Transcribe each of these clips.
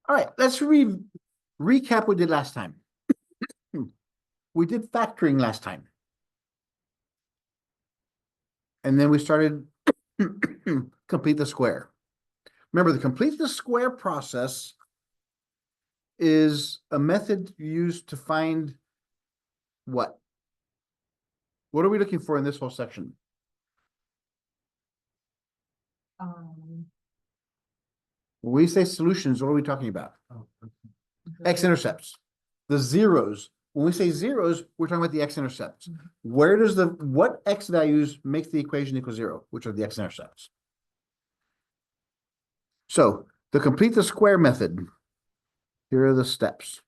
All right, let's recap what we did last time. We did factoring last time. And then we started complete the square. Remember, the complete the square process is a method used to find what? What are we looking for in this whole section? When we say solutions, what are we talking about? X-intercepts. The zeros. When we say zeros, we're talking about the x-intercepts. Where does what x values make the equation equal zero, which are the x-intercepts? So to complete the square method, here are the steps.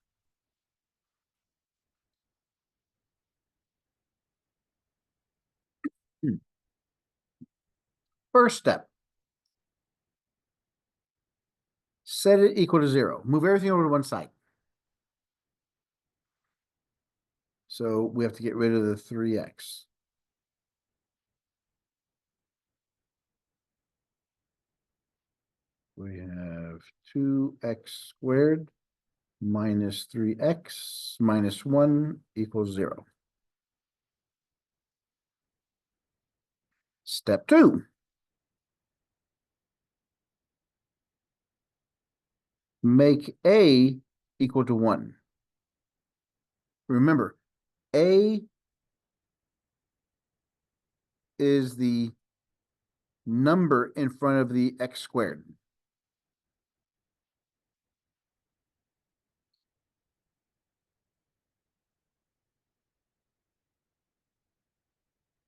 First step, set it equal to zero. Move everything over to one side. So we have to get rid of the 3x. We have 2x squared minus 3x minus 1 equals 0. Step 2. Make a equal to 1. Remember, a is the number in front of the x squared.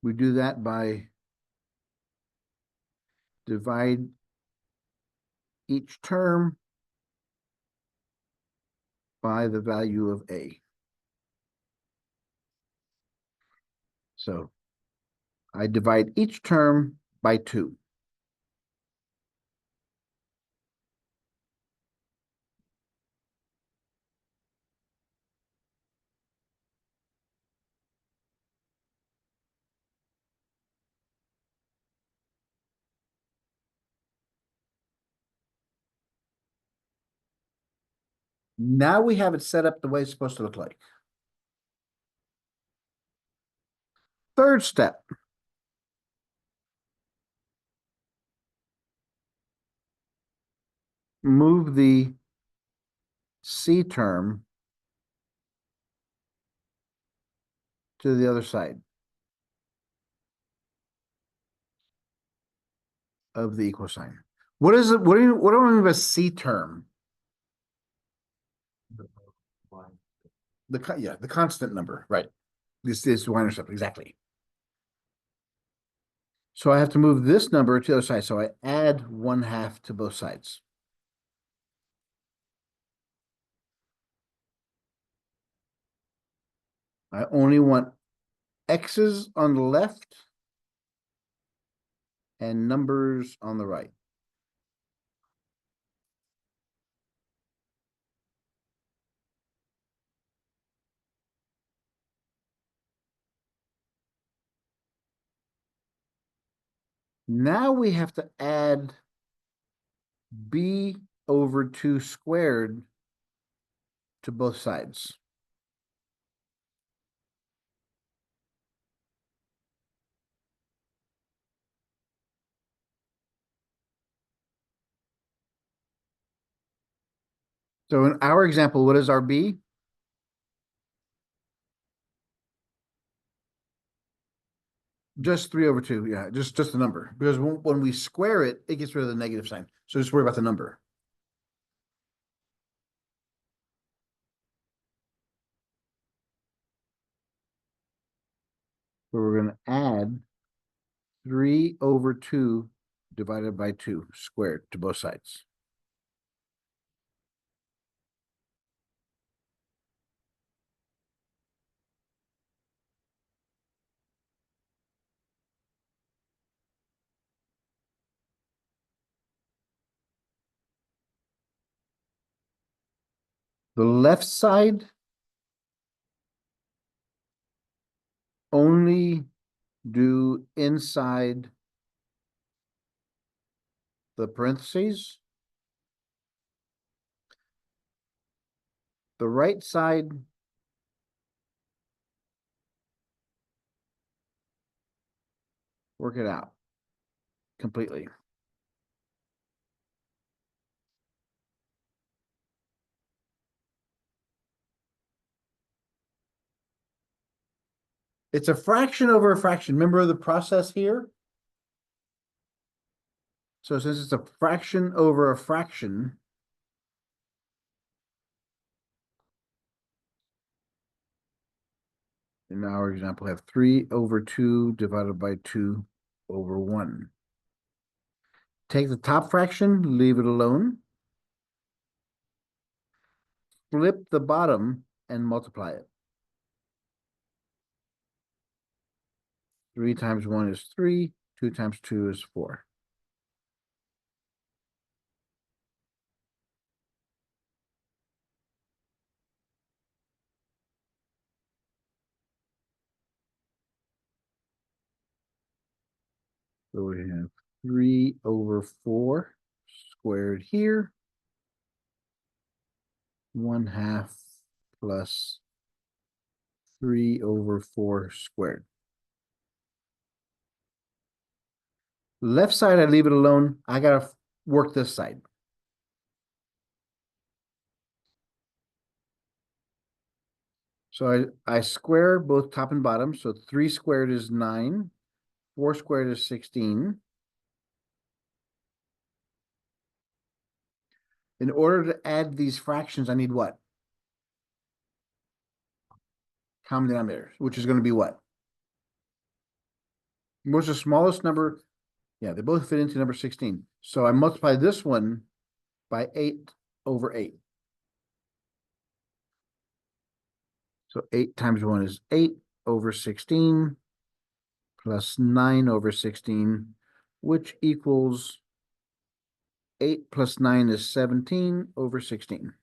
We do that by divide each term by the value of a. So I divide each term by 2. Now we have it set up the way it's supposed to look like. Third step. Move the c term to the other side of the equal sign. What is it? What do I mean by c term? The constant number, right? This is y-intercept, exactly. So I have to move this number to the other side. So I add 1/2 to both sides. I only want x's on the left and numbers on the right. Now we have to add b over 2 squared to both sides. So in our example, what is our b? Just 3 over 2, yeah, just the number. Because when we square it, it gets rid of the negative sign. So just worry about the number. So we're going to add 3 over 2 divided by 2 squared to both sides. The left side only do inside the parentheses. the right side work it out completely. It's a fraction over a fraction. Remember the process here? So since it's a fraction over a fraction, in our example, we have 3 over 2 divided by 2 over 1. Take the top fraction, leave it alone. Flip the bottom and multiply it. 3 times 1 is 3. 2 times 2 is 4. So we have 3 over 4 squared here. 1/2 plus 3 over 4 squared. Left side, I leave it alone. I gotta work this side. So I square both top and bottom. So 3 squared is 9. 4 squared is 16. In order to add these fractions, I need what? Common denominator, which is going to be what? What's the smallest number? Yeah, they both fit into number 16. So I multiply this one by 8 over 8. So 8 times 1 is 8 over 16 plus 9 over 16, which equals 8 plus 9 is 17 over 16.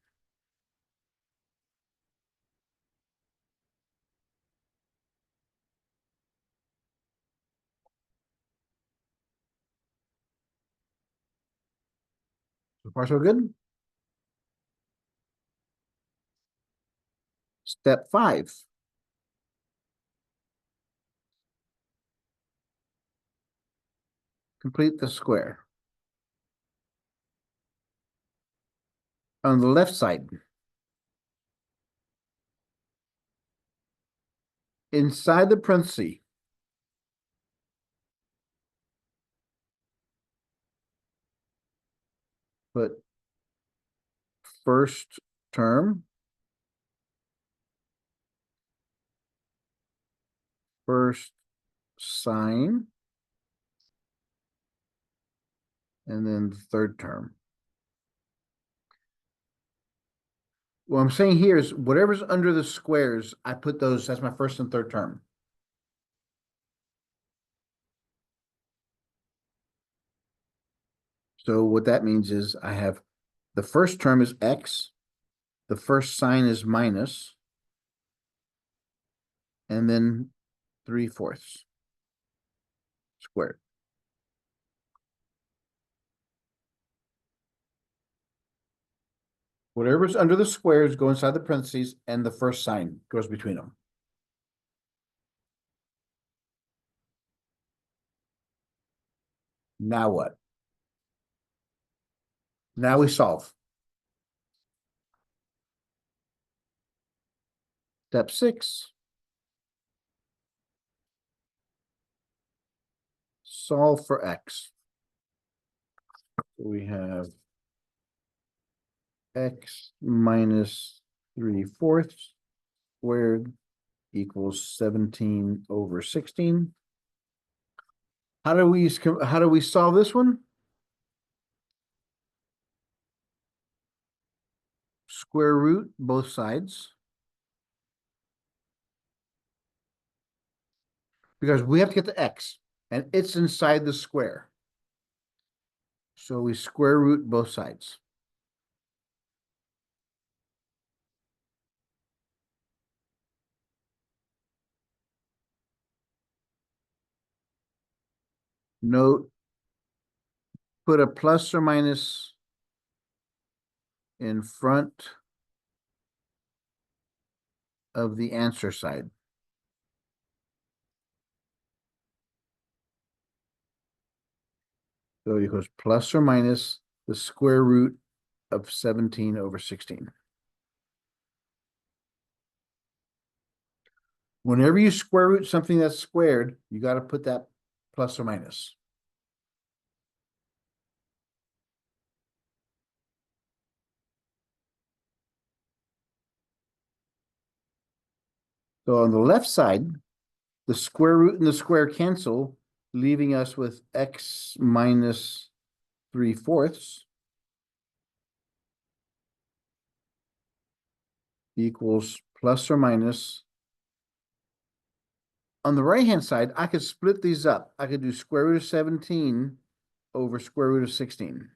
So far, so good. Step 5. Complete the square. On the left side, inside the parenthesis, put first term, first sign, and then the third term. What I'm saying here is whatever's under the squares, I put those, that's my first and third term. So what that means is I have the first term is x, the first sign is minus, and then 3/4 squared. Whatever's under the squares go inside the parentheses, and the first sign goes between them. Now what? Now we solve. Step 6. Solve for x. We have x minus 3/4 squared equals 17 over 16. How do we solve this one? Square root both sides. Because we have to get the x, and it's inside the square. So we square root both sides. Note, put a plus or minus in front of the answer side. So it goes plus or minus the square root of 17 over 16. Whenever you square root something that's squared, you got to put that plus or minus. So on the left side, the square root and the square cancel, leaving us with x minus 3/4 equals plus or minus. On the right-hand side, I could split these up. I could do square root of 17 over square root of 16.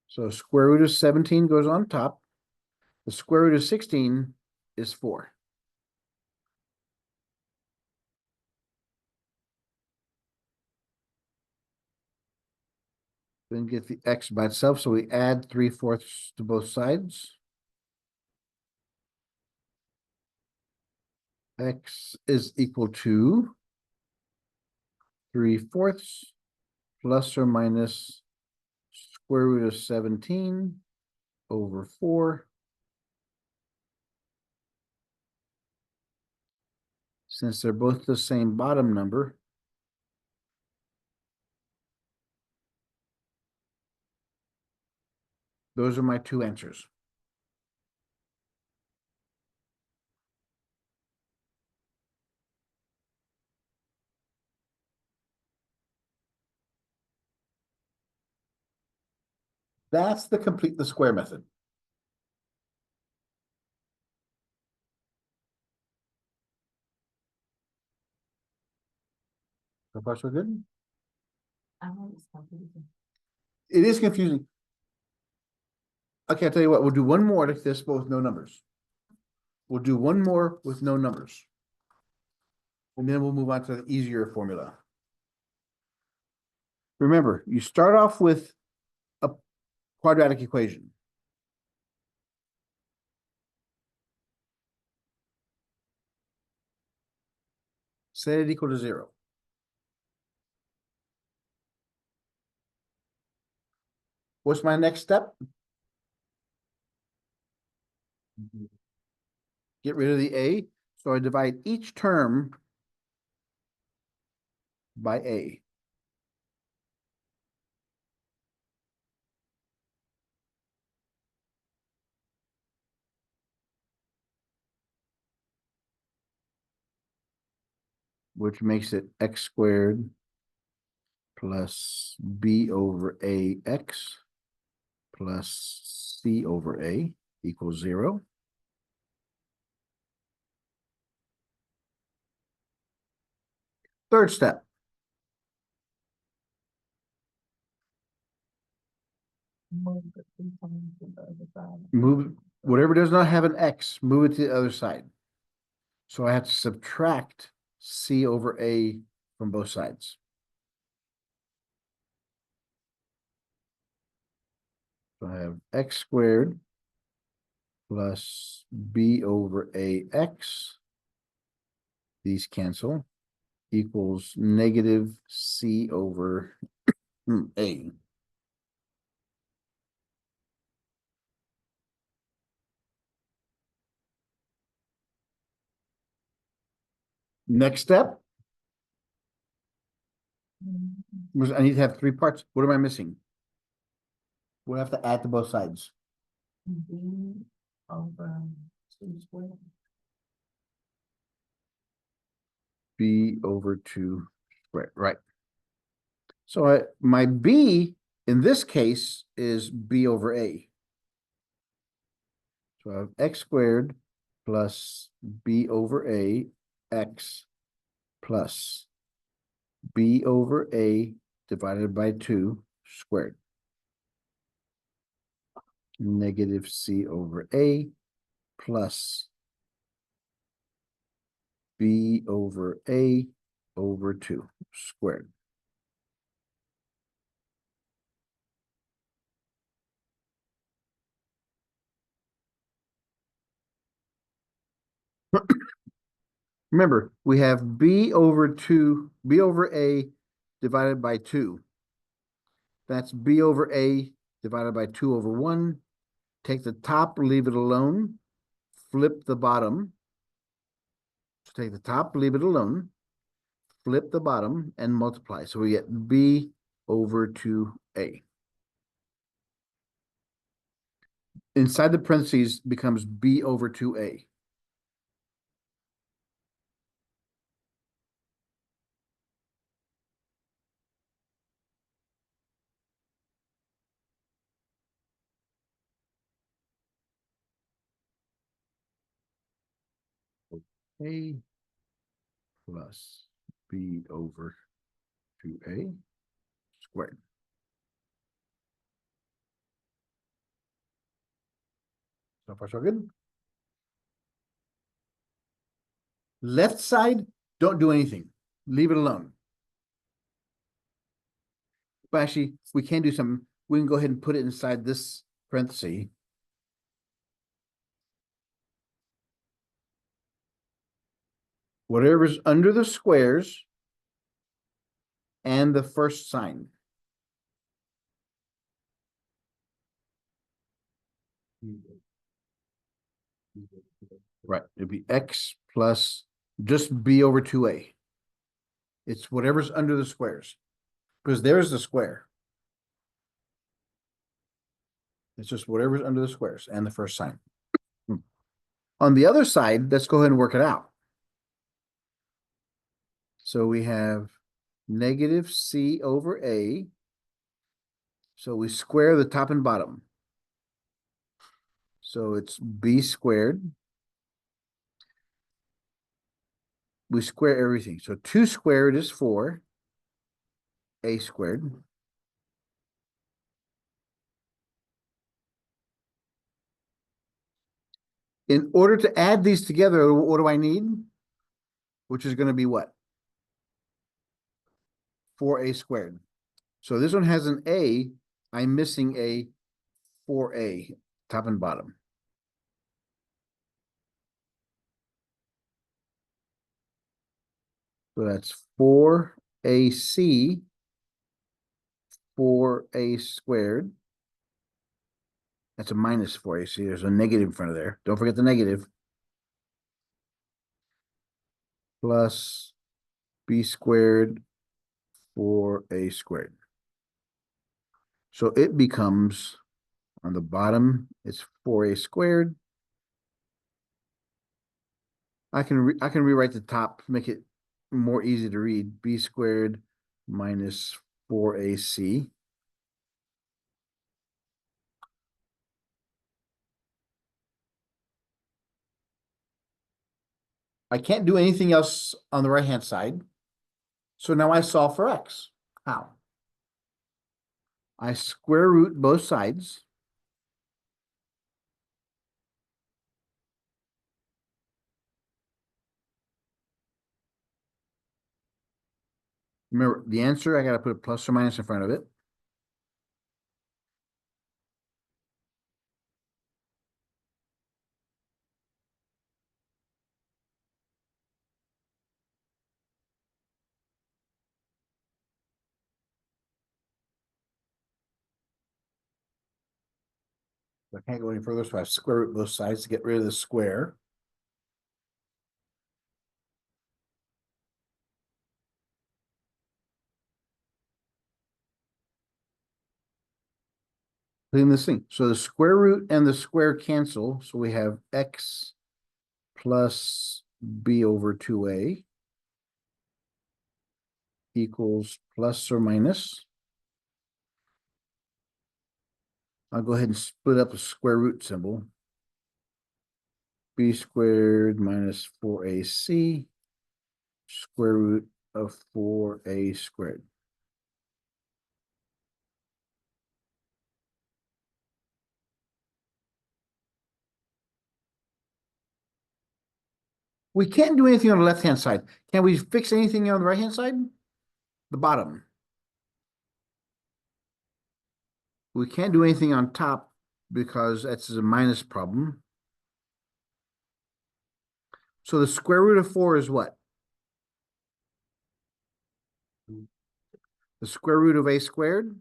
So square root of 17 goes on top. The square root of 16 is 4. Then get the x by itself, so we add 3/4 to both sides. X is equal to 3/4 plus or minus square root of 17 over 4. Since they're both the same bottom number, those are my two answers. That's the complete the square method. So far, so good? It is confusing. Okay, I'll tell you what, we'll do one more like this, but with no numbers. We'll do one more with no numbers. And then we'll move on to the easier formula. Remember, you start off with a quadratic equation. Set it equal to 0. What's my next step? Get rid of the a. So I divide each term by a. Which makes it x squared plus b over ax plus c over a equals 0. Third step. Move whatever does not have an x, move it to the other side. So I have to subtract c over a from both sides. So I have x squared plus b over ax. These cancel. Equals negative c over a. Next step. I need to have 3 parts. What am I missing? We'll have to add to both sides. B over 2 squared. B over 2 squared, right. So my B in this case is B over A. So I have x squared plus B over A x plus B over A divided by 2 squared. Negative C over A plus B over A over 2 squared. Remember, we have b over a divided by 2. That's b over a divided by 2 over 1. Take the top, leave it alone. Flip the bottom. So take the top, leave it alone. Flip the bottom and multiply. So we get b over 2a. Inside the parentheses becomes b over 2a. A plus b over 2a squared. So far, so good. Left side, don't do anything. Leave it alone. But actually, we can do some. We can go ahead and put it inside this parenthesis. Whatever's under the squares and the first sign. Right, it'd be x plus just b over 2a. It's whatever's under the squares, because there's the square. It's just whatever's under the squares and the first sign. On the other side, let's go ahead and work it out. So we have negative c over a. So we square the top and bottom. So it's b squared. We square everything. So 2 squared is 4. A squared. In order to add these together, what do I need? Which is going to be what? 4a squared. So this one has an a. I'm missing a 4a, top and bottom. So that's 4ac, 4a squared. That's a minus 4ac. There's a negative in front of there. Don't forget the negative. Plus b squared, 4a squared. So it becomes, on the bottom, it's 4a squared. I can rewrite the top, make it more easy to read. B squared minus 4ac. I can't do anything else on the right-hand side. So now I solve for x. How? I square root both sides. Remember, the answer, I got to put a plus or minus in front of it. I can't go any further, so I square root both sides to get rid of the square. Clean this thing. So the square root and the square cancel. So we have x plus b over 2a equals plus or minus. I'll go ahead and split up the square root symbol. B squared minus 4ac square root of 4a squared. We can't do anything on the left-hand side. Can we fix anything on the right-hand side? The bottom. We can't do anything on top because that's a minus problem. So the square root of 4 is what? The square root of a squared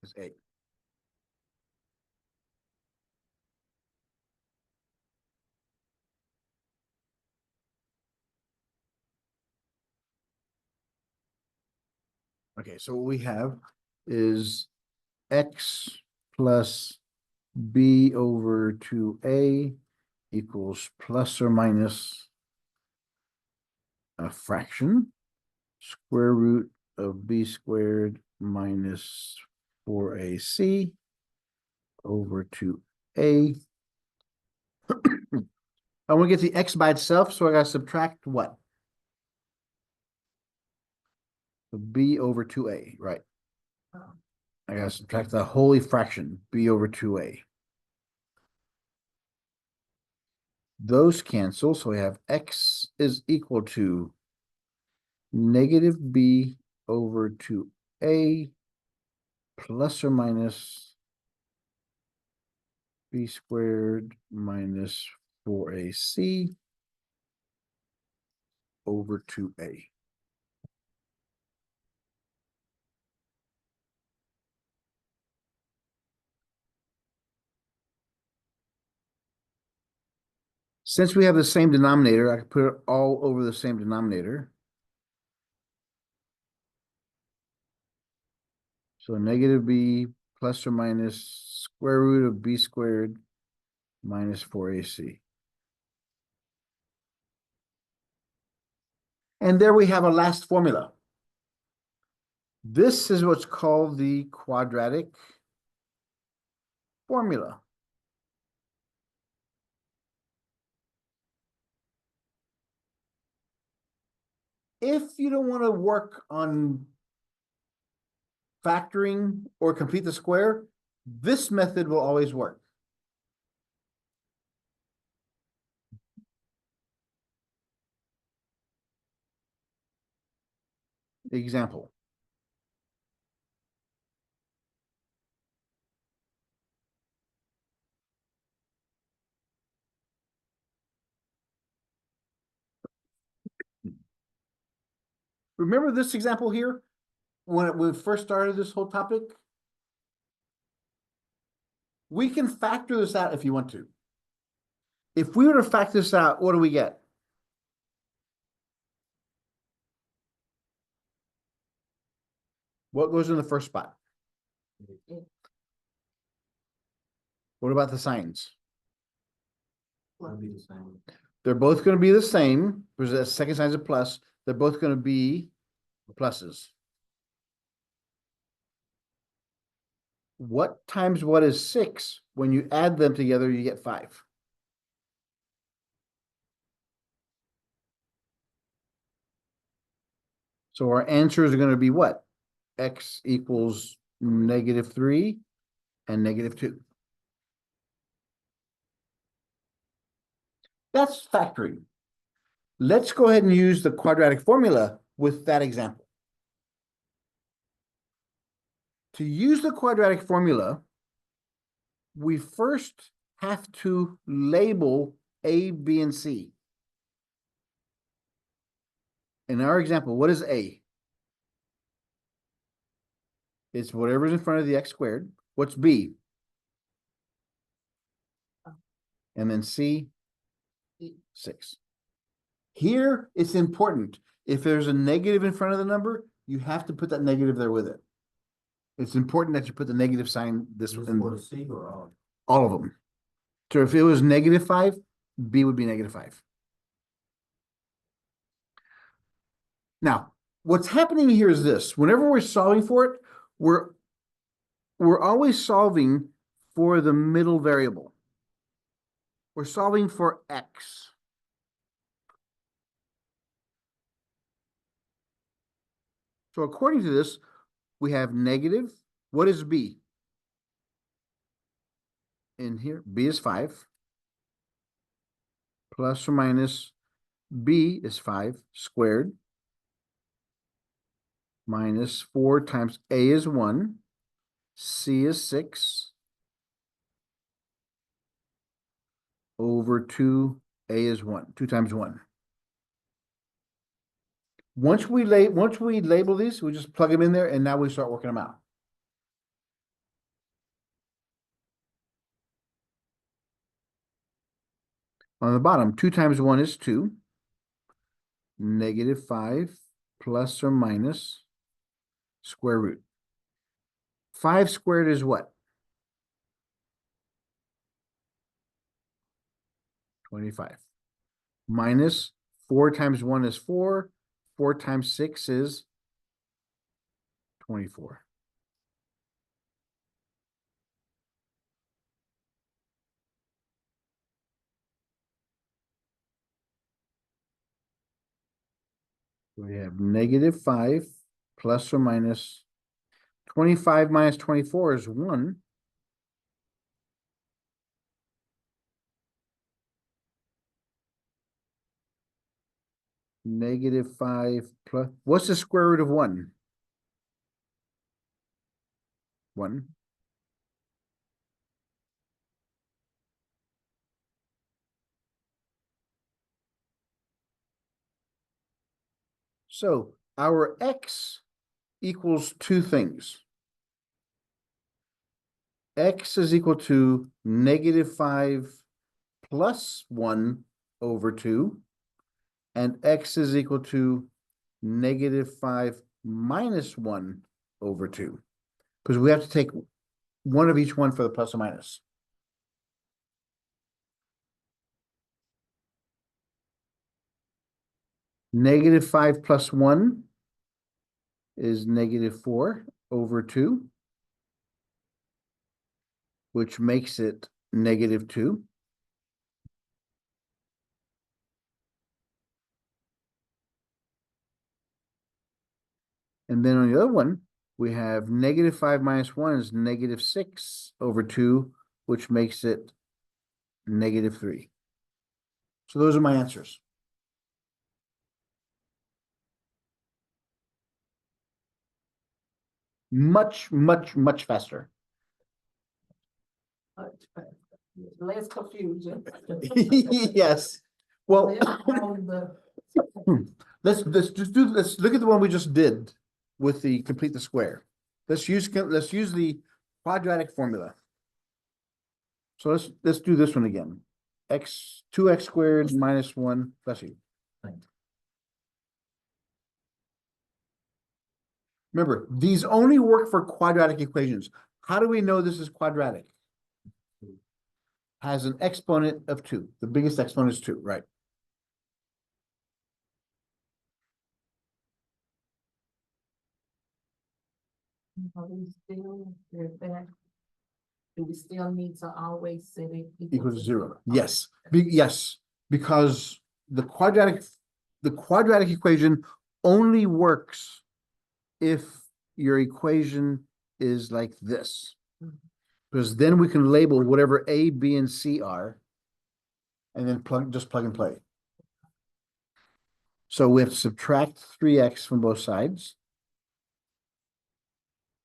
is 8. Okay, so what we have is x plus b over 2a equals plus or minus a fraction, square root of b squared minus 4ac over 2a. I want to get the x by itself, so I got to subtract what? The b over 2a, right? I got to subtract the whole fraction, b over 2a. Those cancel, so we have x is equal to negative b over 2a plus or minus b squared minus 4ac over 2a. Since we have the same denominator, I can put it all over the same denominator. So negative b plus or minus square root of b squared minus 4ac. And there we have a last formula. This is what's called the quadratic formula. If you don't want to work on factoring or complete the square, this method will always work. Example. Remember this example here? When we first started this whole topic? We can factor this out if you want to. If we were to factor this out, what do we get? What goes in the first spot? What about the signs? Will be the same. They're both going to be the same, because the second sign's a plus. They're both going to be pluses. What times what is 6? When you add them together, you get 5. So our answers are going to be what? X equals -3 and -2. That's factoring. Let's go ahead and use the quadratic formula with that example. To use the quadratic formula, we first have to label A, B, and C. In our example, what is A? It's whatever's in front of the x squared. What's B? And then C, 6. Here, it's important. If there's a negative in front of the number, you have to put that negative there with it. It's important that you put the negative sign this Just in for C or all of them. So if it was -5, B would be -5. Now, what's happening here is this. Whenever we're solving for it, we're always solving for the middle variable. We're solving for x. So according to this, we have negative. What is b? In here, b is 5. Plus or minus b is 5 squared. Minus 4 times a is 1. C is 6. over 2, A is 1, 2 times 1. Once we label these, we just plug them in there and now we start working them out. On the bottom, 2 times 1 is 2. -5 plus or minus square root. 5 squared is what? 25. Minus 4 times 1 is 4. 4 times 6 is 24. We have -5 plus or minus 25 minus 24 is 1. -5 plus, what's the square root of 1? 1. So our x equals 2 things. X is equal to -5 plus 1 over 2, and x is equal to -5 minus 1 over 2, because we have to take one of each one for the plus or minus. -5 plus 1 is -4 over 2, which makes it -2. And then on the other one, we have -5 minus 1 is -6 over 2, which makes it -3. So those are my answers. Much, much, much faster. Less confusion. Yes. Well, The- let's look at the one we just did with the complete the square. Let's use the quadratic formula. So let's do this one again. 2x squared minus 1, bless you. Thanks. Remember, these only work for quadratic equations. How do we know this is quadratic? Has an exponent of 2. The biggest exponent is 2, right? Are we still, if that, do we still need to always set it? Equals 0. Yes, yes, because the quadratic equation only works if your equation is like this. Because then we can label whatever A, B, and C are, and then just plug and play. So we have to subtract 3x from both sides.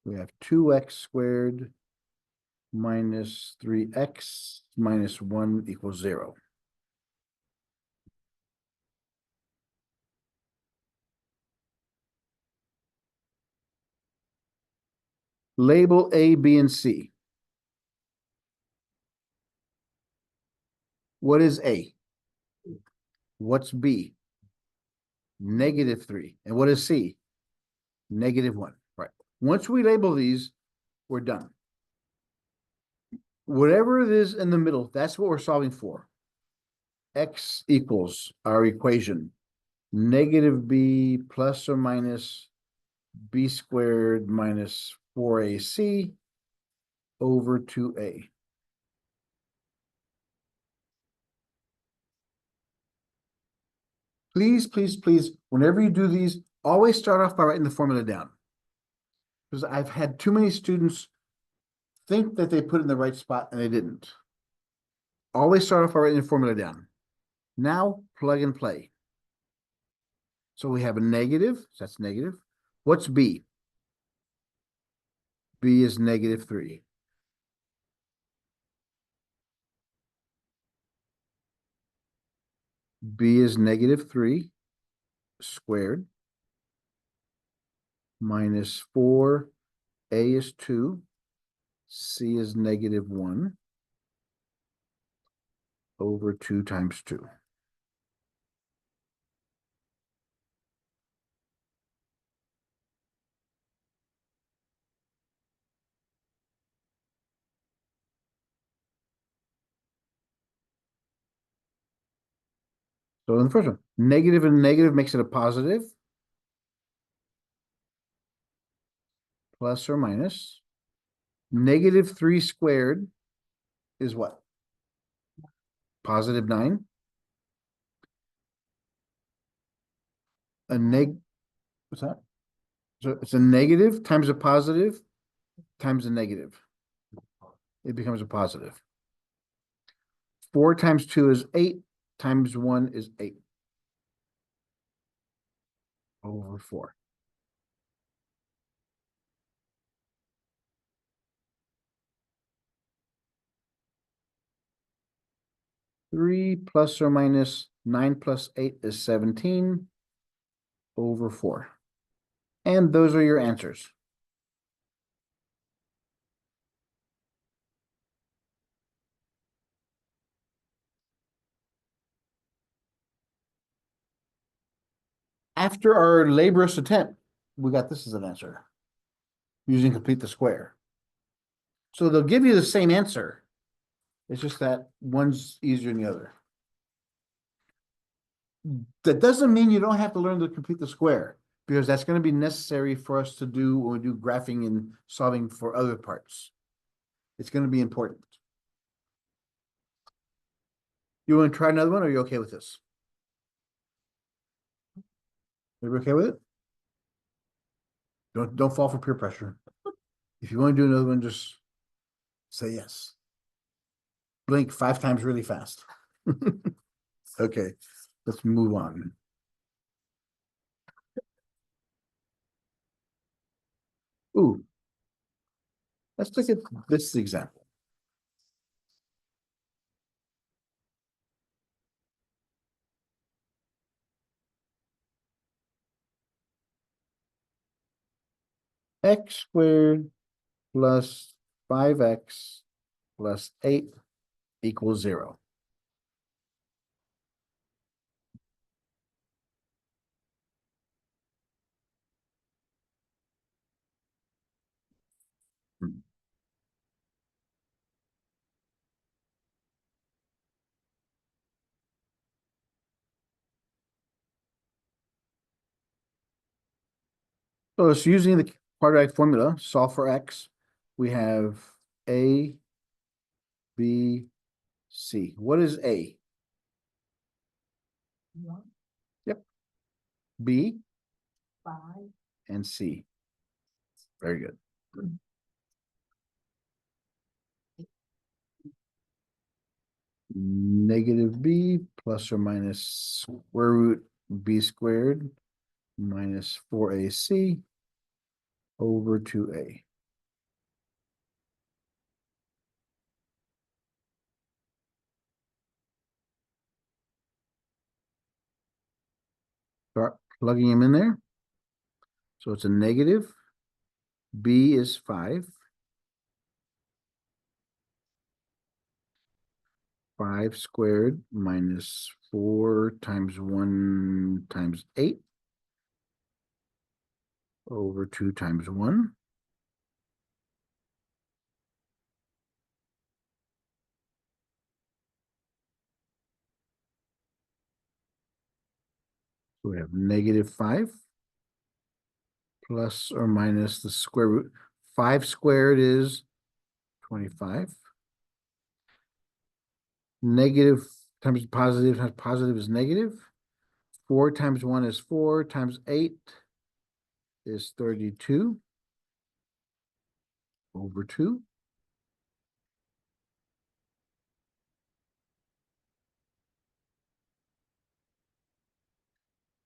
We have 2x squared minus 3x minus 1 equals 0. Label A, B, and C. What is A? What's B? -3. And what is C? -1. Right. Once we label these, we're done. Whatever it is in the middle, that's what we're solving for. X equals our equation. -b plus or minus b squared minus 4ac over 2a. Please, please, please, whenever you do these, always start off by writing the formula down. Because I've had too many students think that they put it in the right spot and they didn't. Always start off by writing the formula down. Now, plug and play. So we have a negative, so that's negative. What's b? B is -3. B is -3 squared minus 4, A is 2, C is -1 over 2 times 2. So in the first one, negative and negative makes it a positive. Plus or minus. -3 squared is what? +9. What's that? So it's a negative times a positive times a negative. It becomes a positive. 4 times 2 is 8, times 1 is 8. Over 4. Three plus or minus 9 plus 8 is 17 over 4. And those are your answers. After our laborious attempt, we got this as an answer. Using complete the square. So they'll give you the same answer. It's just that one's easier than the other. That doesn't mean you don't have to learn to complete the square, because that's going to be necessary for us to do when we do graphing and solving for other parts. It's going to be important. You want to try another one, or are you okay with this? Are you okay with it? Don't fall for peer pressure. If you want to do another one, just say yes. Blink 5 times really fast. Okay, let's move on. Ooh. Let's look at this example. X squared plus 5x plus 8 equals 0. So it's using the quadratic formula, solve for x. We have A, B, C. What is A? 1, B 5. and C. Very good. -b plus or minus square root b squared minus 4ac over 2a. Start plugging them in there. So it's a negative. B is 5. 5 squared minus 4 times 1 times 8 over 2 times 1. So we have -5 plus or minus the square root. 5 squared is 25. Negative times positive is negative. 4 times 1 is 4 times 8 is 32 over 2.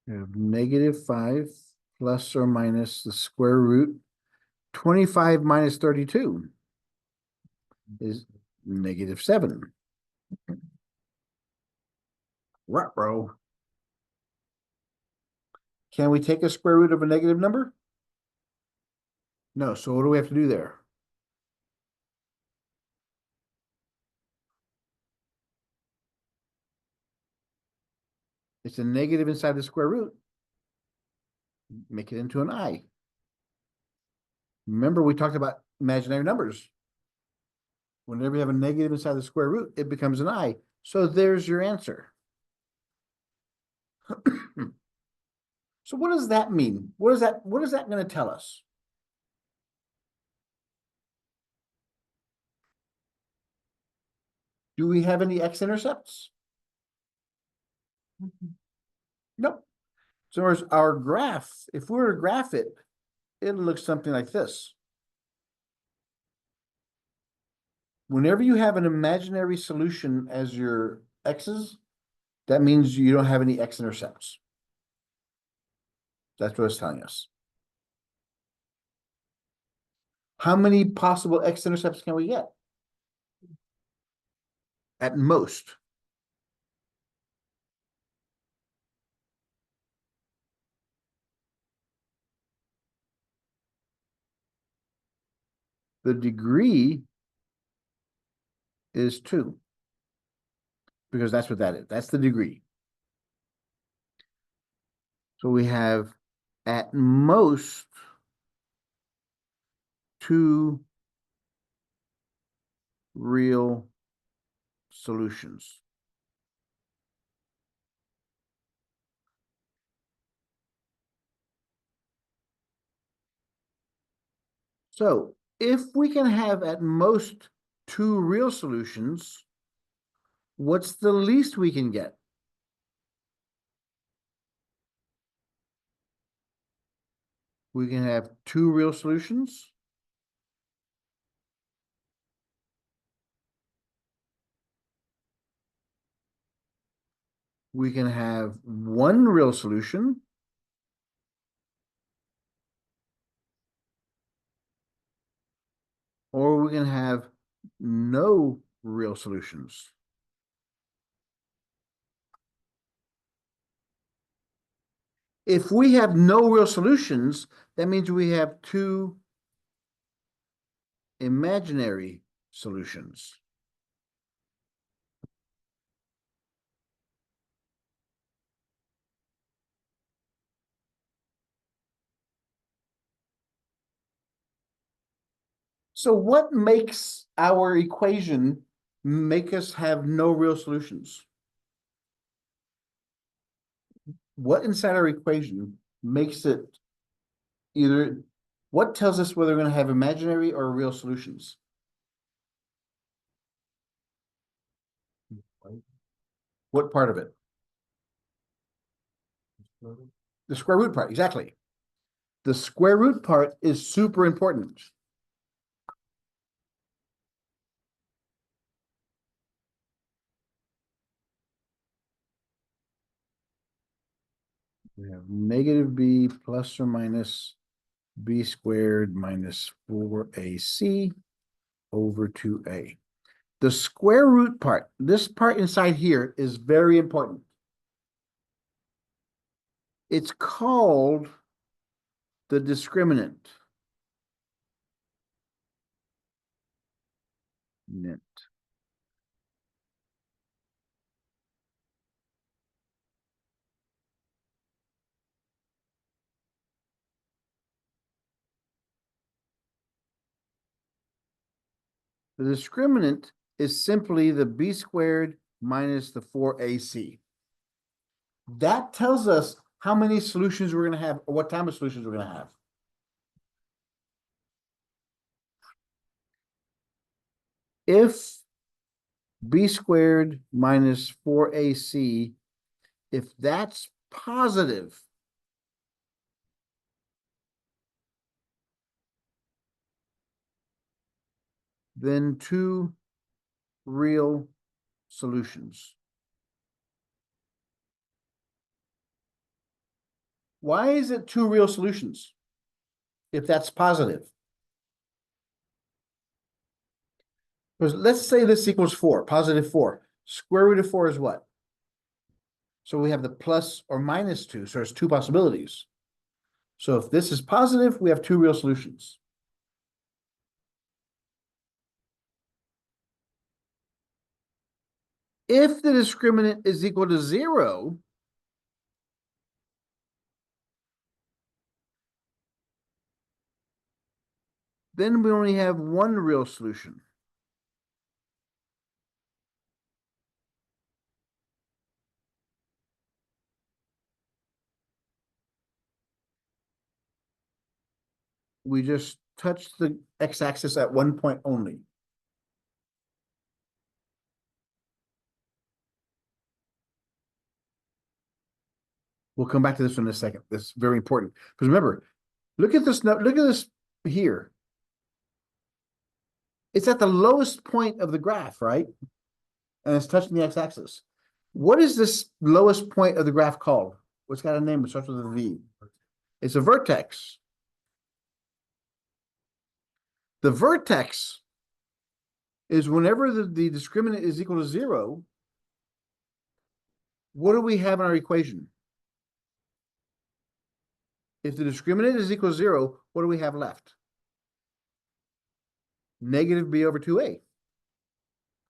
We have -5 plus or minus the square root. 25 minus 32 is -7. Ruh-roh. Can we take a square root of a negative number? No, so what do we have to do there? It's a negative inside the square root. Make it into an I. Remember, we talked about imaginary numbers. Whenever you have a negative inside the square root, it becomes an I. So there's your answer. So what does that mean? What is that going to tell us? Do we have any x-intercepts? Nope. So as our graph, if we were to graph it, it'll look something like this. Whenever you have an imaginary solution as your x's, that means you don't have any x-intercepts. That's what it's telling us. How many possible x-intercepts can we get? At most. The degree is 2. Because that's what that is. That's the degree. So we have at most 2 real solutions. So if we can have at most 2 real solutions, what's the least we can get? We can have 2 real solutions. We can have 1 real solution. Or we can have no real solutions. If we have no real solutions, that means we have 2 imaginary solutions. So what makes our equation make us have no real solutions? What inside our equation makes it either, what tells us whether we're going to have imaginary or real solutions? What part of it? The square root part, exactly. The square root part is super important. We have negative b plus or minus b squared minus 4ac over 2a. The square root part, this part inside here is very important. It's called the discriminant. The discriminant is simply the b squared minus the 4ac. That tells us how many solutions we're going to have, or what type of solutions we're going to have. If b squared minus 4ac, if that's positive, then 2 real solutions. Why is it 2 real solutions if that's positive? Because let's say this equals 4, positive 4. Square root of 4 is what? So we have the plus or minus 2, so there's two possibilities. So if this is positive, we have two real solutions. If the discriminant is equal to 0, then we only have one real solution. We just touch the x-axis at one point only. We'll come back to this in a second. This is very important. Because remember, look at this here. It's at the lowest point of the graph, right? And it's touching the x-axis. What is this lowest point of the graph called? What's got a name? It starts with a V. It's a vertex. The vertex is whenever the discriminant is equal to 0, what do we have in our equation? If the discriminant is equal to 0, what do we have left? Negative b over 2a.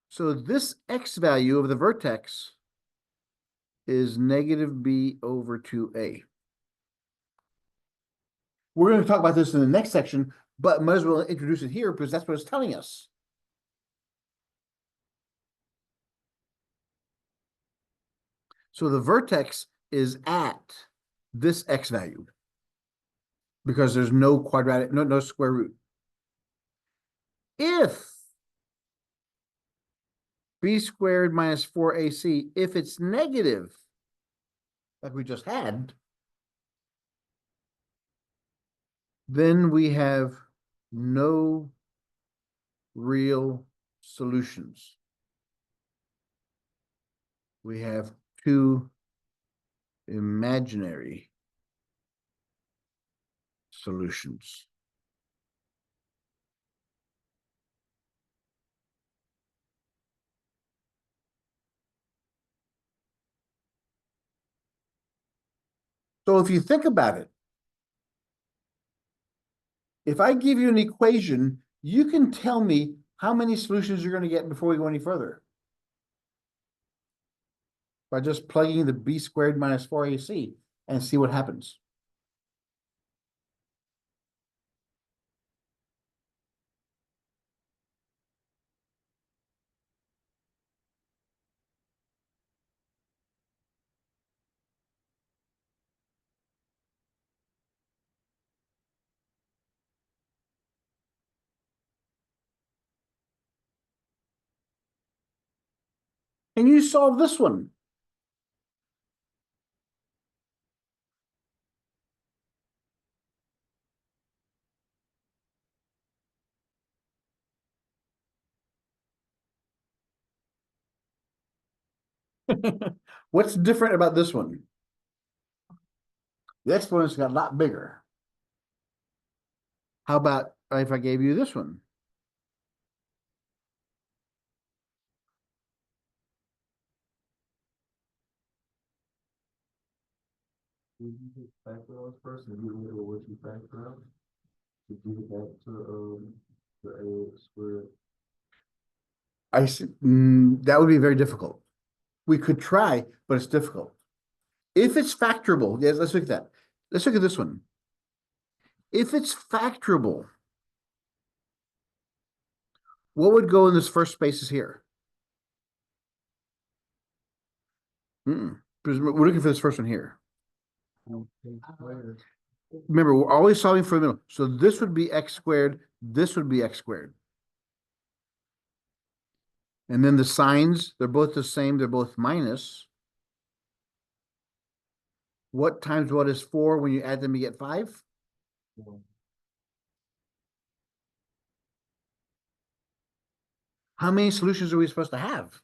So this x value of the vertex is negative b over 2a. We're going to talk about this in the next section, but might as well introduce it here because that's what it's telling us. So the vertex is at this x value because there's no quadratic, no square root. If b squared minus 4ac, if it's negative, like we just had, then we have no real solutions. We have two imaginary solutions. So if you think about it, if I give you an equation, you can tell me how many solutions you're going to get before we go any further. By just plugging the b squared minus 4ac and see what happens. Can you solve this one? What's different about this one? The exponents got a lot bigger. How about if I gave you this one? Would you just factor those first and get rid of what you factor out? To give it back to the a squared. I see, that would be very difficult. We could try, but it's difficult. If it's factorable, yes, let's look at that. Let's look at this one. If it's factorable, what would go in this first spaces here? Because we're looking for this first one here. Remember, we're always solving for the middle. So this would be x squared, this would be x squared. And then the signs, they're both the same, they're both minus. What times what is 4? When you add them, you get 5? How many solutions are we supposed to have?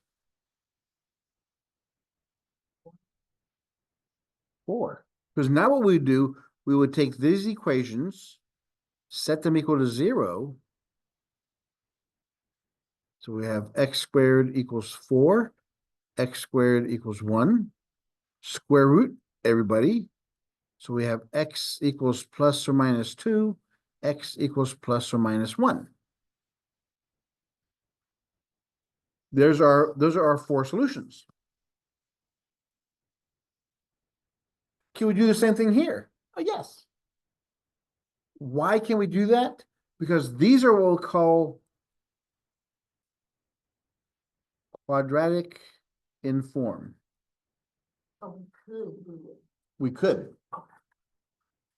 4. Because now what we do, we would take these equations, set them equal to 0. So we have x squared equals 4, x squared equals 1. Square root, everybody. So we have x equals plus or minus 2, x equals plus or minus 1. Those are our four solutions. Can we do the same thing here? Oh, yes. Why can we do that? Because these are what we'll call quadratic in form. So we could do it. We could.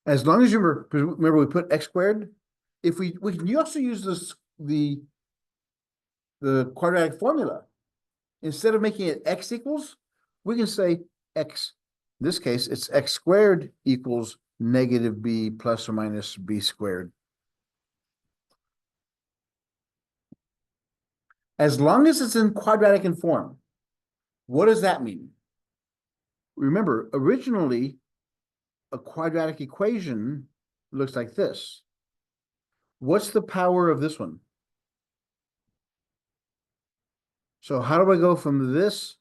As long as you remember we put x squared. If we can also use this the quadratic formula. Instead of making it x equals, we can say x. In this case, it's x squared equals negative b plus or minus b squared. As long as it's in quadratic in form. What does that mean? Remember, originally, a quadratic equation looks like this. What's the power of this one? So how do I go from this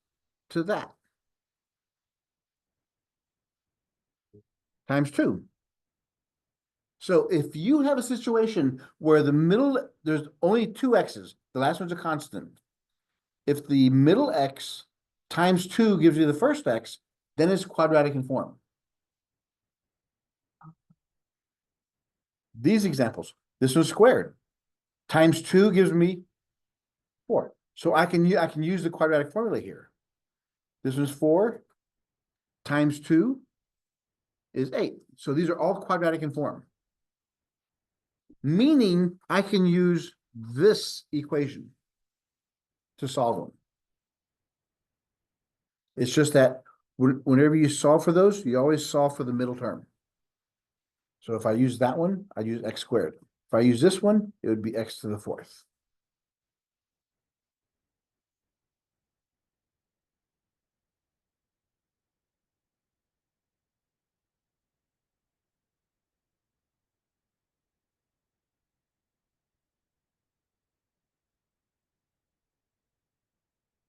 to that? Times 2. So if you have a situation where the middle, there's only two x's, the last one's a constant. If the middle x times 2 gives you the first x, then it's quadratic in form. These examples, this one's squared. Times 2 gives me 4. So I can use the quadratic formula here. This one's 4 times 2 is 8. So these are all quadratic in form. Meaning I can use this equation to solve them. It's just that whenever you solve for those, you always solve for the middle term. So if I use that one, I use x squared. If I use this one, it would be x to the 4th.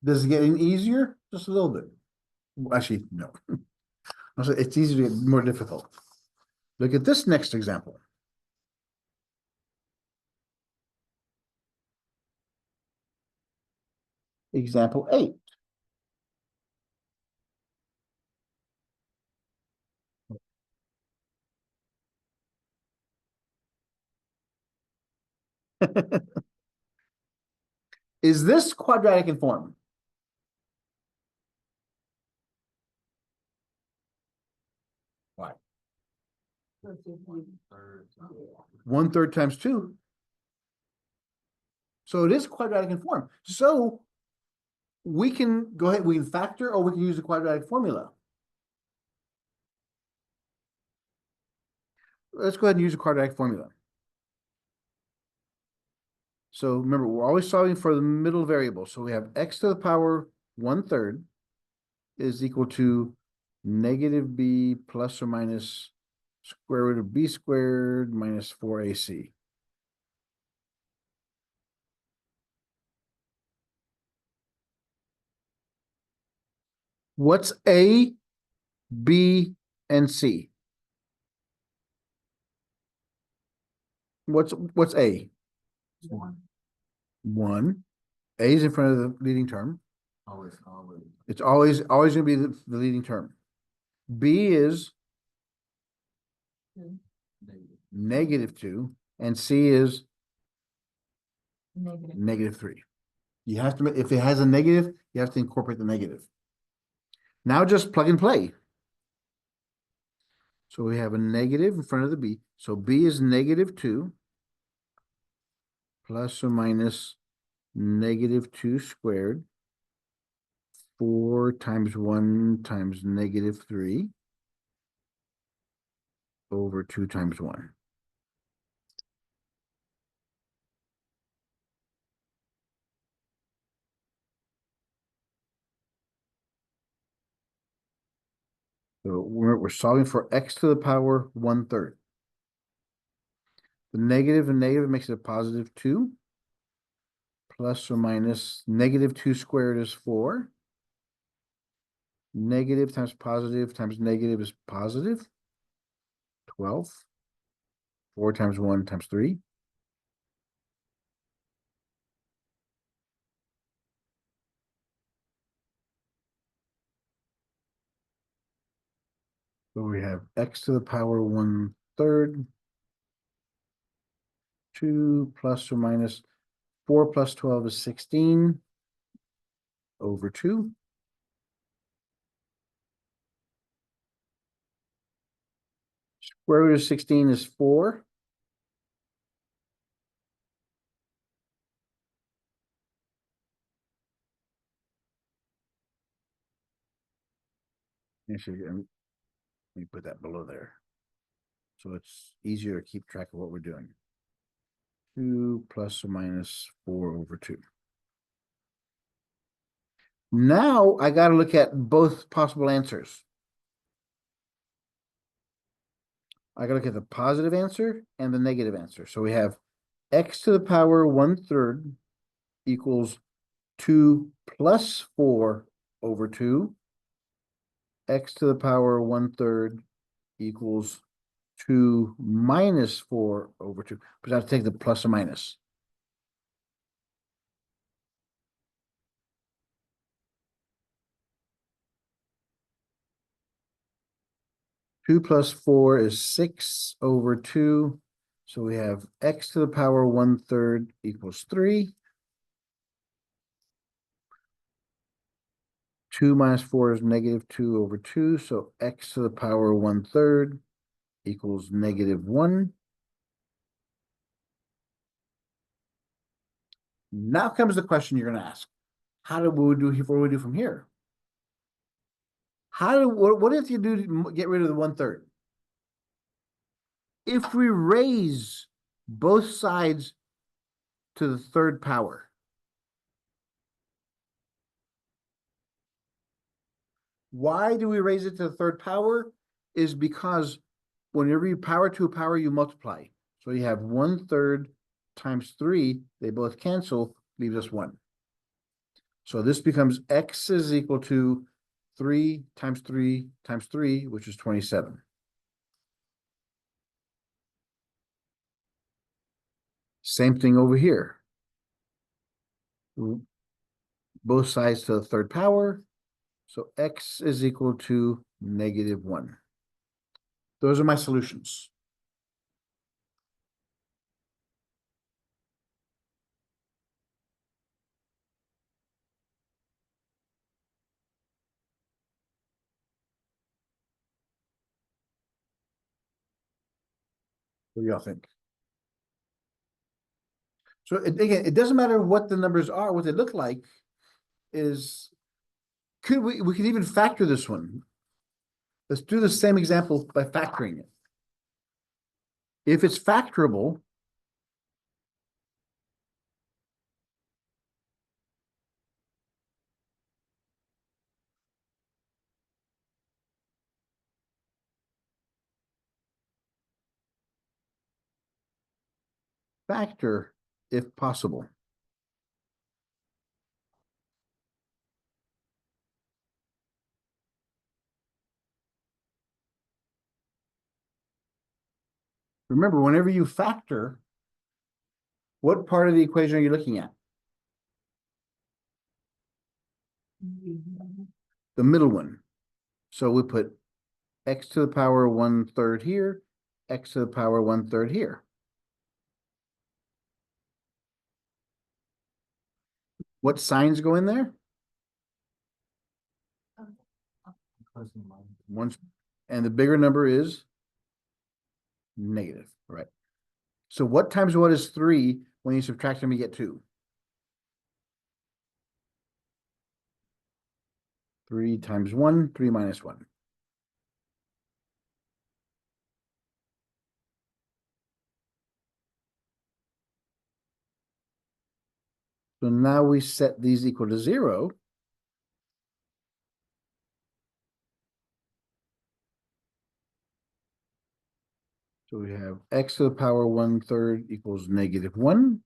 Does it get any easier? Just a little bit. Actually, no. It's easier to get more difficult. Look at this next example. Example 8. Is this quadratic in form? Why? Because if we- Third. yeah. 1/3 times 2. So it is quadratic in form. So we can go ahead, we can factor or we can use the quadratic formula. Let's go ahead and use the quadratic formula. So remember, we're always solving for the middle variable. So we have x to the power 1/3 is equal to negative b plus or minus square root of b squared minus 4ac. What's a, b, and c? What's a? One. 1. A is in front of the leading term. Always. It's always going to be the leading term. B is Negative. -2, and C is Negative. -3. You have to, if it has a negative, you have to incorporate the negative. Now just plug and play. So we have a negative in front of the B. So B is -2 plus or minus -2 squared. 4 times 1 times -3 over 2 times 1. So we're solving for x to the power 1/3. The negative and negative makes it a positive 2. Plus or minus -2 squared is 4. Negative times negative is positive. 12. 4 times 1 times 3. So we have x to the power 1/3. 2 plus or minus 4 plus 12 is 16 over 2. Square root of 16 is 4. Actually, let me put that below there. So it's easier to keep track of what we're doing. 2 plus or minus 4 over 2. Now I got to look at both possible answers. I got to look at the positive answer and the negative answer. So we have x to the power 1/3 equals 2 plus 4 over 2. X to the power 1/3 equals 2 minus 4 over 2. But I have to take the plus or minus. Two plus 4 is 6 over 2. So we have x to the power 1/3 equals 3. 2 minus 4 is negative 2 over 2. So x to the power 1/3 equals negative 1. Now comes the question you're going to ask. How do we do, what do we do from here? What if you do to get rid of the 1/3? If we raise both sides to the third power, why do we raise it to the third power? Is because whenever you power to a power, you multiply. So you have 1/3 times 3, they both cancel, leaves us 1. So this becomes x is equal to 3 times 3 times 3, which is 27. Same thing over here. Both sides to the third power. So x is equal to negative 1. Those are my solutions. What do y'all think? So again, it doesn't matter what the numbers are, what they look like is, we could even factor this one. Let's do the same example by factoring it. If it's factorable, factor if possible. Remember, whenever you factor, what part of the equation are you looking at? The middle one. So we put x to the power 1/3 here, x to the power 1/3 here. What signs go in there? Plus and minus. Once, and the bigger number is negative, right? So what times what is 3 when you subtract them, you get 2. 3 times 1, 3 minus 1. So now we set these equal to 0. So we have x to the power 1/3 equals negative 1.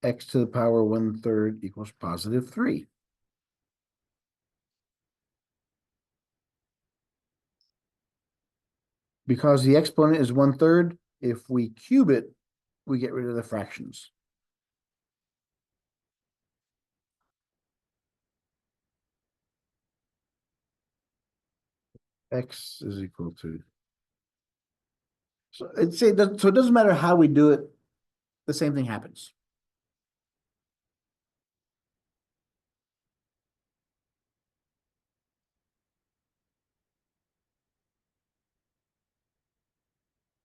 X to the power 1/3 equals positive 3. Because the exponent is 1/3, if we cube it, we get rid of the fractions. X is equal to. So so it doesn't matter how we do it, the same thing happens.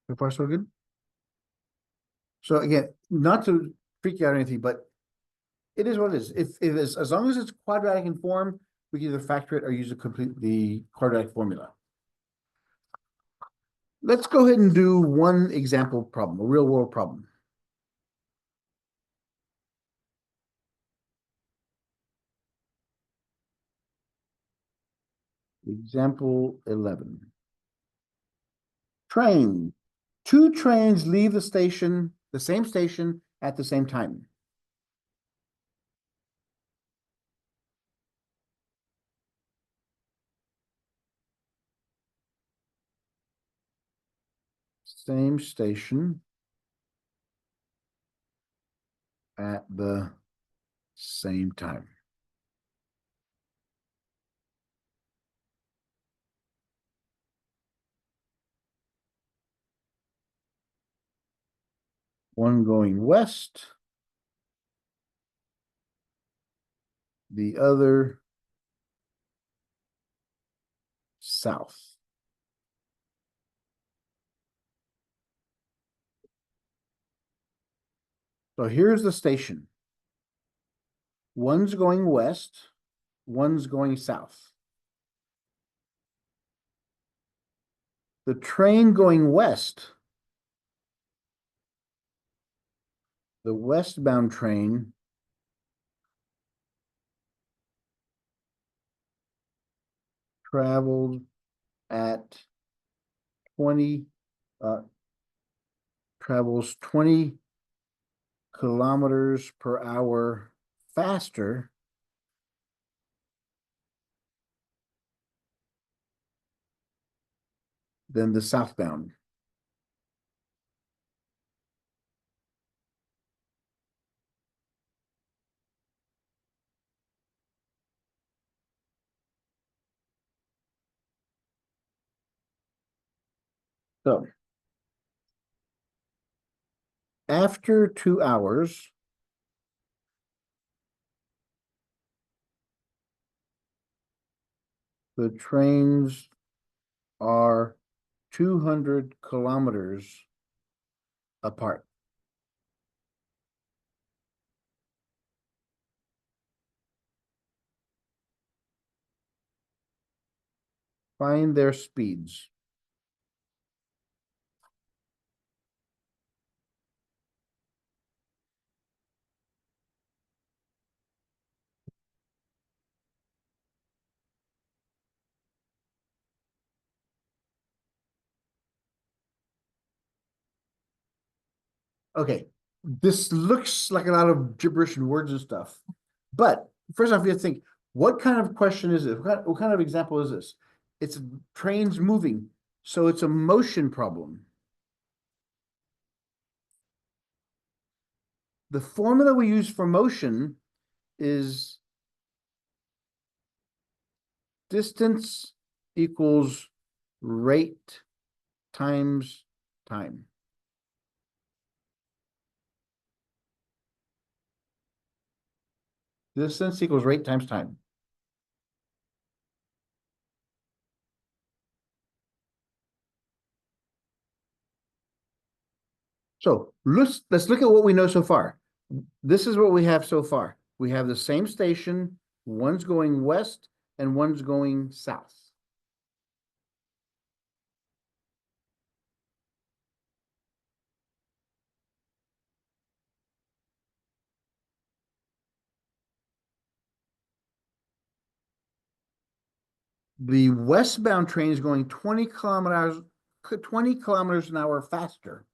So far, so good. So again, not to freak you out or anything, but it is what it is. If it is, as long as it's quadratic in form, we can either factor it or use the quadratic formula. Let's go ahead and do one example problem, a real world problem. Example 11. Train. Two trains leave the same station at the same time. Same station at the same time. One going west, the other south. So here's the station. One's going west, one's going south. The train going west, the westbound train, traveled at 20, travels 20 kilometers per hour faster than the southbound. So after 2 hours, the trains are 200 kilometers apart. Find their speeds. Okay, this looks like a lot of gibberish and words and stuff. But first off, you have to think, what kind of question is it? What kind of example is this? It's trains moving, so it's a motion problem. The formula we use for motion is distance equals rate times time. Distance equals rate times time. So let's look at what we know so far. This is what we have so far. We have the same station, one's going west and one's going south. The westbound train is going 20 kilometers an hour faster.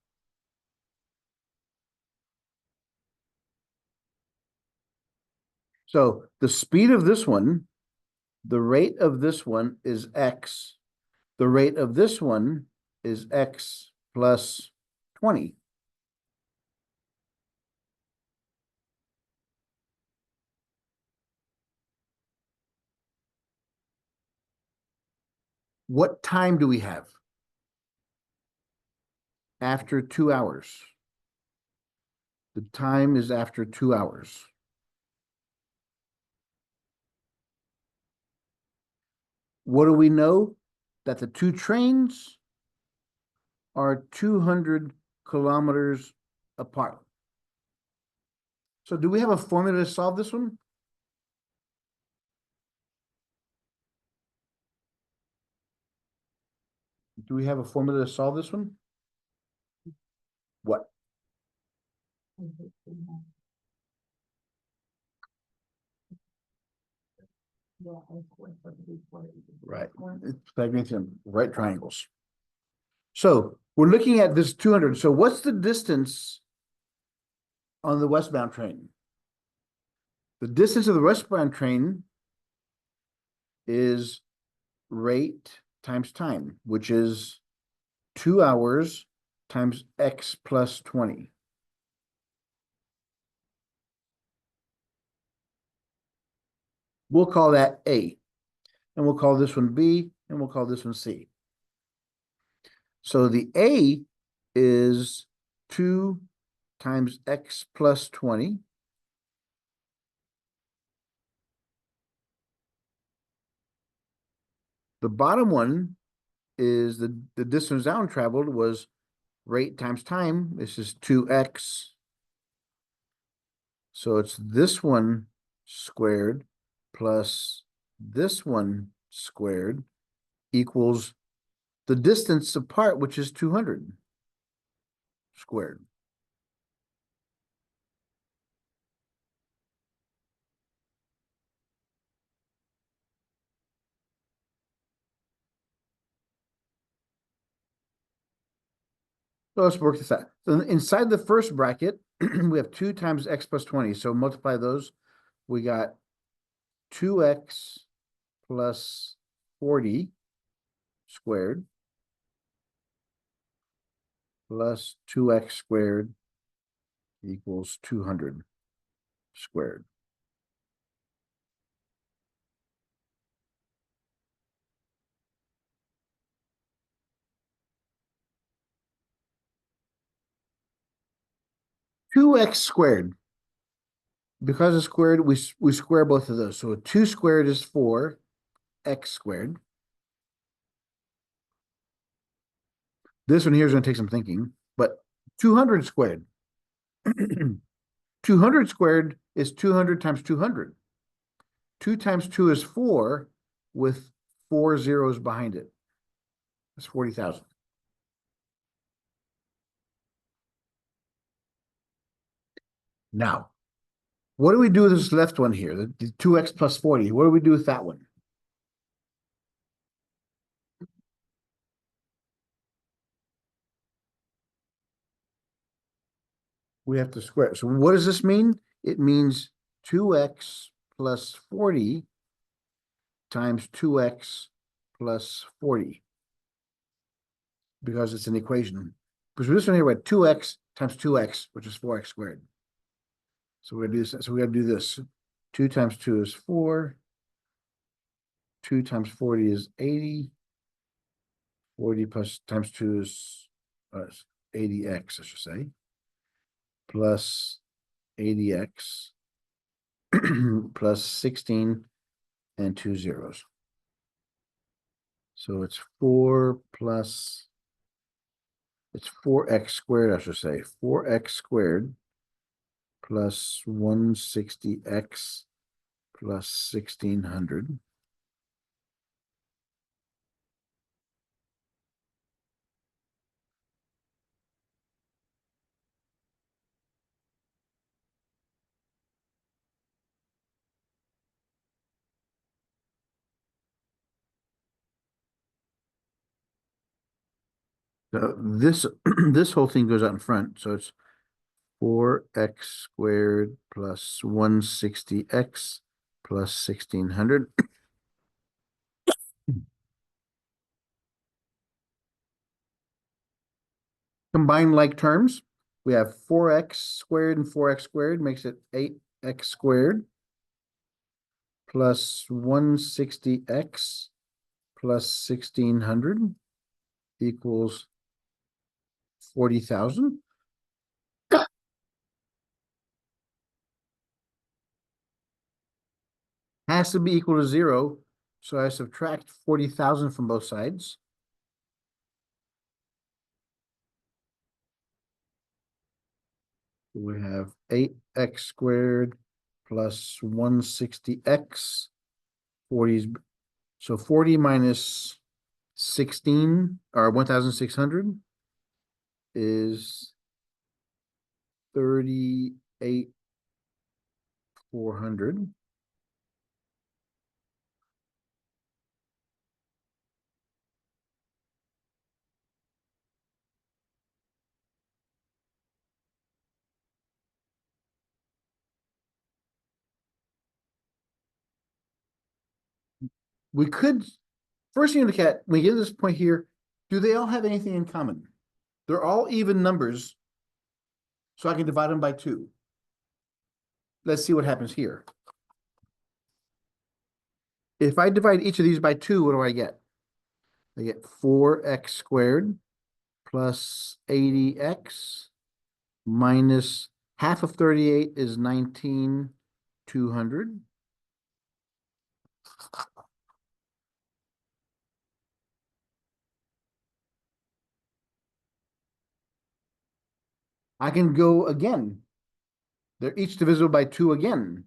So the speed of this one, the rate of this one is X. The rate of this one is X plus 20. What time do we have? After 2 hours. The time is after 2 hours. What do we know? That the two trains are 200 kilometers apart. So do we have a formula to solve this one? Do we have a formula to solve this one? What? Right. It's magnesium, right triangles. So we're looking at this 200. So what's the distance on the westbound train? The distance of the westbound train is rate times time, which is 2 hours times X plus 20. We'll call that A, and we'll call this one B, and we'll call this one C. So the A is 2 times X plus 20. The bottom one is the distance down traveled was rate times time. This is 2x. So it's this one squared plus this one squared equals the distance apart, which is 200 squared. So let's work this out. So inside the first bracket, we have 2 times X plus 20. So multiply those. We got 2X plus 40 squared plus 2X squared equals 200 squared. Two X squared. Because it's squared, we square both of those. So 2 squared is 4X squared. This one here is going to take some thinking, but 200 squared. 200 squared is 200 times 200. 2 times 2 is 4 with 4 zeros behind it. That's 40,000. Now, what do we do with this left one here? The 2X plus 40. What do we do with that one? We have to square. So what does this mean? It means 2X plus 40 times 2X plus 40. Because it's an equation. Because we're just going to hear about 2X times 2X, which is 4X squared. So we're going to do this. So we got to do this. 2 times 2 is 4. 2 times 40 is 80. 40 plus times 2 is 80x, I should say. Plus 80x plus 16 and 2 zeros. So it's 4x squared, I should say. 4x squared plus 160x plus 1600. So this this whole thing goes out in front, so it's 4x squared plus 160x plus 1600. Combine like terms, we have 4x squared and 4x squared makes it 8x squared plus 160x plus 1600 equals 40,000. Has to be equal to 0, so I subtract 40,000 from both sides. We have 8x squared plus 160x. 40's, so 40 minus 16 or 1,600 is 38,400. We could, first thing to look at, when we get to this point here, do they all have anything in common? They're all even numbers, so I can divide them by 2. Let's see what happens here. If I divide each of these by 2, what do I get? I get 4x squared plus 80x minus half of 38 is 19,200. I can go again. They're each divisible by 2 again.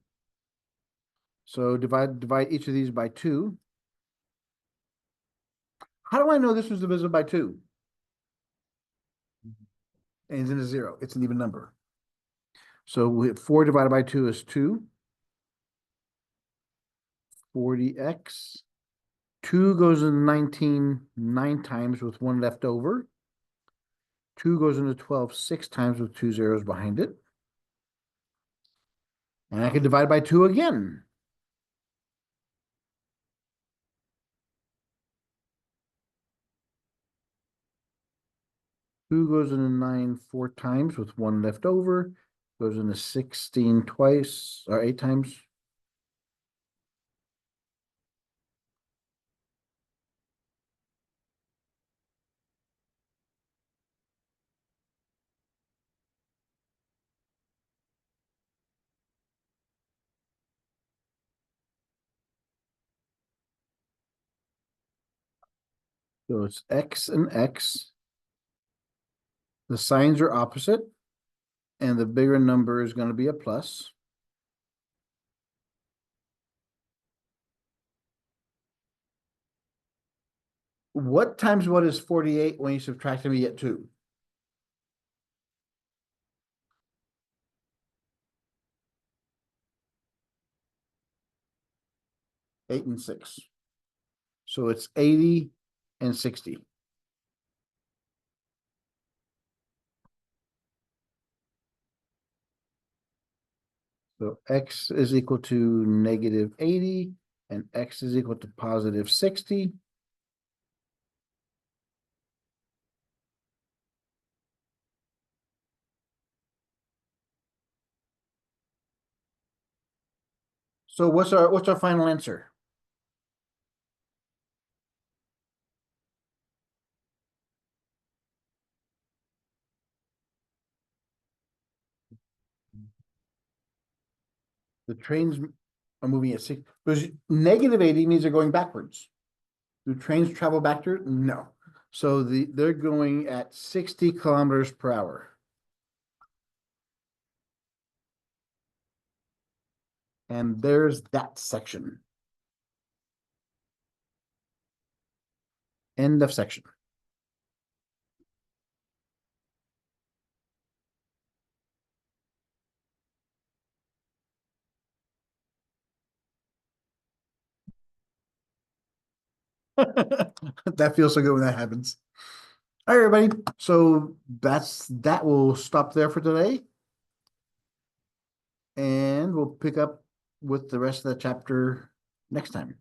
So divide each of these by 2. How do I know this was divisible by 2? And it's in a 0. It's an even number. So 4 divided by 2 is 2. 40x. 2 goes into 19 9 times with 1 left over. 2 goes into 12 6 times with 2 zeros behind it. And I can divide by 2 again. Two goes into 9 4 times with 1 left over. Goes into 16 twice, or 8 times. So it's x and x. The signs are opposite, and the bigger number is going to be a plus. What times what is 48 when you subtract them, you get 2? Eight and 6. So it's 80 and 60. So x is equal to negative 80 and x is equal to positive 60. So what's our final answer? The trains are moving at 6, because negative 80 means they're going backwards. Do trains travel backward? No. So they're going at 60 kilometers per hour. And there's that section. End of section. That feels so good when that happens. All right, everybody. So that will stop there for today. And we'll pick up with the rest of the chapter next time.